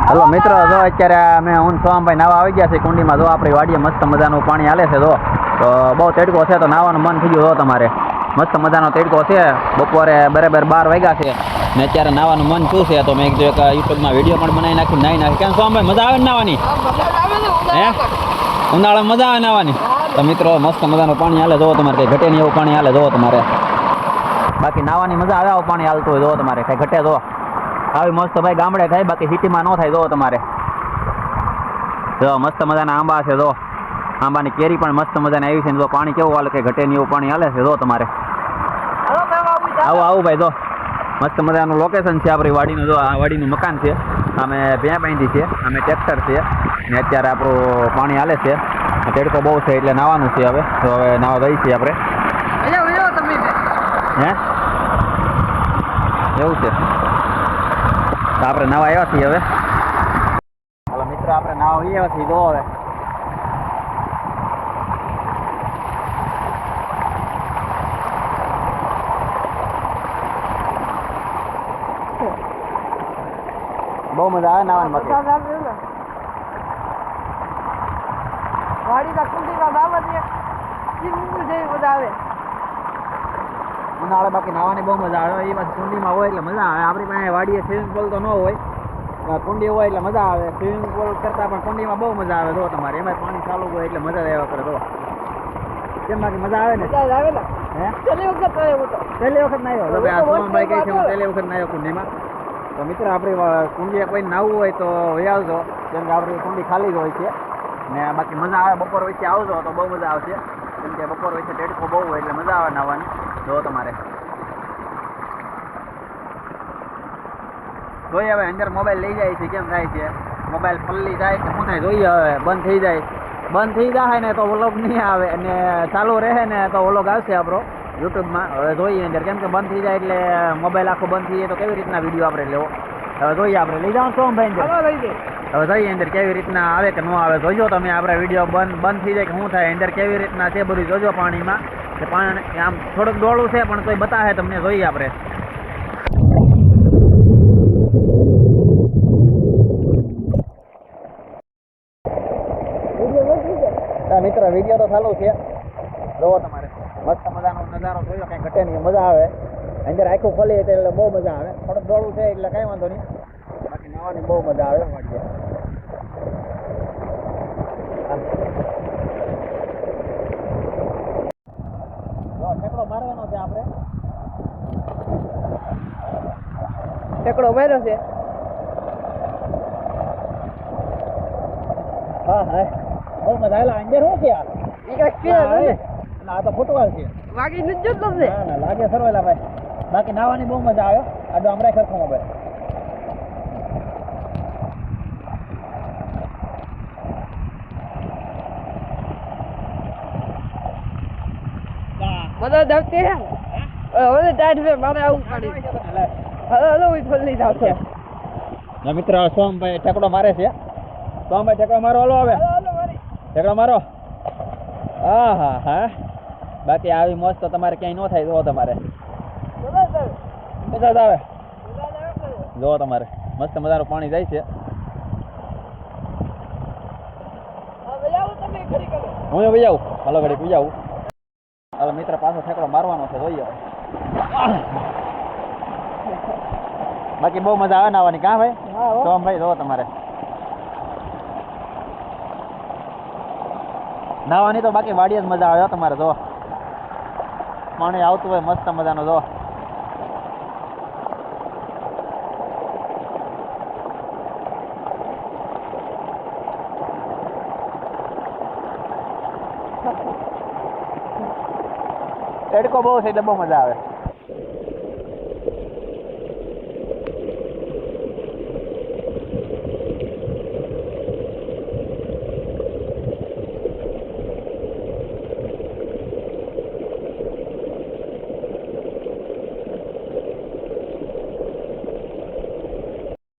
Hello મિત્રો, જો અત્યારે અમે હું સોમભાઈ નાવા આવી ગયા છે કુંડીમાં. જો આપણી વાડીએ મસ્ત મજાનું પાણી હાલે છે. જો તો બહુ તડકો છે તો નાવાનું મન થઈ ગયું. જો તમારે મસ્ત મજાનો તડકો છે. બપોરે બરાબર 12 વાગ્યા છે ને અત્યારે નાવાનું મન શું છે તો મેં કીધું એક યુટ્યુબમાં વિડીયો પણ બનાવી નાખી નાખી. કેમ સોમભાઈ, મજા આવે ને નાવાની? હે, ઉનાળામાં મજા આવે નાવાની? તો મિત્રો મસ્ત મજાનું પાણી હાલે. જો તમારે કંઈ ઘટે નહીં એવું પાણી હાલે. જો તમારે બાકી નાવાની મજા આવે આવું પાણી હાલતું હોય. જો તમારે કંઈ ઘટે જો આવી મસ્ત ભાઈ ગામડે થાય, બાકી સિટીમાં ન થાય. જો તમારે જો મસ્ત મજાના આંબા છે. જો આંબાની કેરી પણ મસ્ત મજાની આવી છે. જો પાણી કેવું હાલે, કે ઘટે નહીં એવું પાણી હાલે છે. જો તમારે આવું ભાઈ. જો મસ્ત મજાનું લોકેશન છે આપણી વાડીનું. જો આ વાડીનું મકાન છે. અમે ભેં બાંધી છે, અમે ટ્રેક્ટર છે ને અત્યારે આપણું પાણી હાલે છે. તડકો બહુ છે એટલે નાવાનું છે. હવે તો હવે નાવા જઈએ છીએ આપણે. હે, એવું છે? તો આપણે નાવા આવ્યા છીએ હવે. હાલો મિત્રો, આપણે નાવા આવ્યા છીએ. જો હવે બહુ મજા આવે નાવાની. ઉનાળે બાકી નાવાની બહુ મજા આવે. એ બાજુ કુંડીમાં હોય એટલે મજા આવે. આપણી પાસે વાડીએ સ્વિમિંગ પુલ તો ન હોય, કુંડી હોય એટલે મજા આવે. સ્વિમિંગ પુલ કરતાં પણ કુંડીમાં બહુ મજા આવે. જો તમારે એમાં પાણી ચાલુ હોય એટલે મજા આવ્યા કરે. તો કેમ બાકી મજા આવે ને? હે, પહેલી વખત ના આવ્યો. આ સોમભાઈ કહે છે હું પહેલી વખત ના આવ્યો કુંડીમાં. તો મિત્ર, આપણી કુંડીએ કોઈ નાવું હોય તો આવજો, કેમ કે આપણી કુંડી ખાલી જ હોય છે ને. બાકી મજા આવે. બપોર વચ્ચે આવજો તો બહુ મજા આવશે, કેમ કે બપોર વચ્ચે તડકો બહુ હોય એટલે મજા આવે નાવાની. જો તમારે જોઈએ હવે અંદર મોબાઈલ લઈ જાય છે, કેમ થાય છે? મોબાઈલ પલ્લી જાય કે શું થાય જોઈએ. હવે બંધ થઈ જાય, બંધ થઈ જાય ને તો વ્લોગ નહીં આવે, અને ચાલુ રહે ને તો વ્લોગ આવશે આપણો યુટ્યુબમાં. હવે જોઈએ અંદર, કેમ કે બંધ થઈ જાય એટલે મોબાઈલ આખો બંધ થઈ જાય તો કેવી રીતના વિડીયો આપણે લેવો. હવે જોઈએ, આપણે લઈ જાઓ સોમભાઈ અંદર. હવે જોઈએ અંદર કેવી રીતના આવે કે ન આવે. જોજો તમે આપણે વિડીયો બંધ થઈ જાય કે શું થાય, અંદર કેવી રીતના છે બધું જોજો. પાણીમાં કે પાણી આમ થોડુંક ડોળું છે પણ તોય બતાવે તમને. જોઈએ આપણે. મિત્ર, વિડીયો તો ચાલુ છે. જોવો તમારે મસ્ત મજાનો નજારો જોયો, કઈ ઘટે નહીં, મજા આવે. અંદર આખું ખોલી એટલે બહુ મજા આવે. થોડુંક ડોળું છે એટલે કઈ વાંધો નહીં, બાકી નાવાની બહુ મજા આવે. વાડીએ ઠેકડો મારવાનો છે આપણે. ઠેકડો માર્યો છે. હા હા, બહુ મજા આવે. અંદર શું છે? આ તો ફૂટવાલ છે. વાગી નથી જતો તમને? ના ના, લાગે સરવેલા ભાઈ. બાકી નાવાની બહુ મજા આવે. આડો હમણાં ખરખો મોબાઈલ. બધા દવતી હે હવે ટાઈટ મે મારે આવું પડી. હવે હું ફોલી જાવ છે. ના મિત્ર, સોમભાઈ ઠેકડો મારે છે. સોમભાઈ ઠેકડો મારો. હાલો હવે ઠેકડો મારો. હા હા હા, બાકી આવી મોજ તો તમારે ક્યાંય ન થાય. જો તમારે મજા જ આવે. જો તમારે મસ્ત મજાનું પાણી જાય છે. હું ભાઈ આવું. હાલો ઘડી પી જાઉં. હાલો મિત્ર, પાછો ઠેકડો મારવાનો છે. જોઈએ બાકી બહુ મજા આવે નાવાની. કાં ભાઈ સોમભાઈ? જો તમારે નાવાની તો બાકી વાડીએ જ મજા આવે. તમારે જો પાણી આવતું હોય મસ્ત મજાનું. જો તડકો બહુ છે એટલે બહુ મજા આવે.